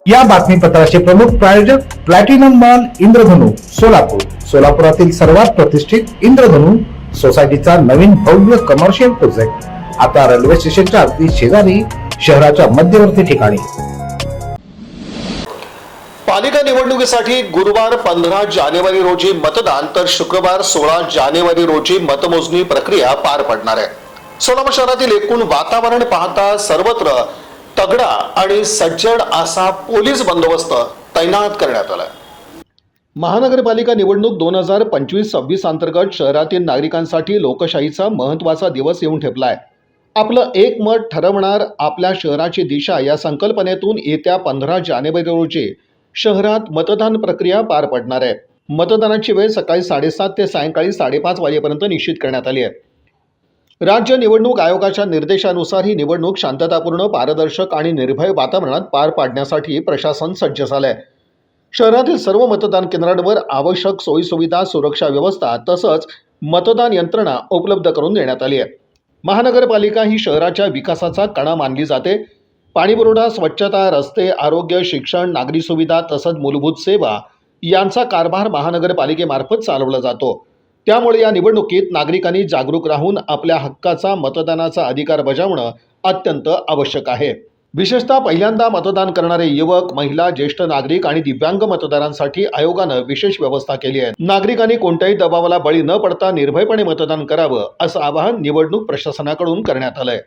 या बातमीपत्राचे प्रमुख प्रायोजक प्लॅटिनम मॉल इंद्रधनु सोलापूर. सोलापुरातील सर्वात प्रतिष्ठित इंद्रधनु सोसायटीचा नवीन भव्य कमर्शियल प्रोजेक्ट आता रेल्वे स्टेशनच्या अगदी शेजारी शहराच्या मध्यवर्ती ठिकाणी. पालिका निवडणुकीसाठी गुरुवार 15 जानेवारी रोजी मतदान तर शुक्रवार 16 जानेवारी रोजी मतमोजणी प्रक्रिया पार पडणार आहे. सोलापूर शहरातील एकूण वातावरण पाहता सर्वत्र तगडा आणि सज्जड असा पोलीस बंदोबस्त तैनात करण्यात आला. महानगरपालिका निवडणूक 2025-26 अंतर्गत शहरातील नागरिकांसाठी लोकशाहीचा महत्त्वाचा दिवस येऊन ठेपलाय. आपलं एक मत ठरवणार आपल्या शहराची दिशा या संकल्पनेतून येत्या 15 जानेवारी रोजी शहरात मतदान प्रक्रिया पार पडणार आहे. मतदानाची वेळ सकाळी 7:30 ते सायंकाळी 5:30 वाजेपर्यंत निश्चित करण्यात आली आहे. राज्य निवडणूक आयोगाच्या निर्देशानुसार ही निवडणूक शांततापूर्ण, पारदर्शक आणि निर्भय वातावरणात पार पाडण्यासाठी प्रशासन सज्ज झालंय. शहरातील सर्व मतदान केंद्रांवर आवश्यक सोयीसुविधा, सुरक्षा व्यवस्था तसंच मतदान यंत्रणा उपलब्ध करून देण्यात आली आहे. महानगरपालिका ही शहराच्या विकासाचा कणा मानली जाते. पाणीपुरवठा, स्वच्छता, रस्ते, आरोग्य, शिक्षण, नागरी सुविधा तसंच मूलभूत सेवा यांचा कारभार महानगरपालिकेमार्फत चालवला जातो. त्यामुळे या निवडणुकीत नागरिकांनी जागरूक राहून आपल्या हक्काचा मतदानाचा अधिकार बजावणं अत्यंत आवश्यक आहे. विशेषतः पहिल्यांदा मतदान करणारे युवक, महिला, ज्येष्ठ नागरिक आणि दिव्यांग मतदारांसाठी आयोगानं विशेष व्यवस्था केली आहे. नागरिकांनी कोणत्याही दबावाला बळी न पडता निर्भयपणे मतदान करावं असं आवाहन निवडणूक प्रशासनाकडून करण्यात आलंय.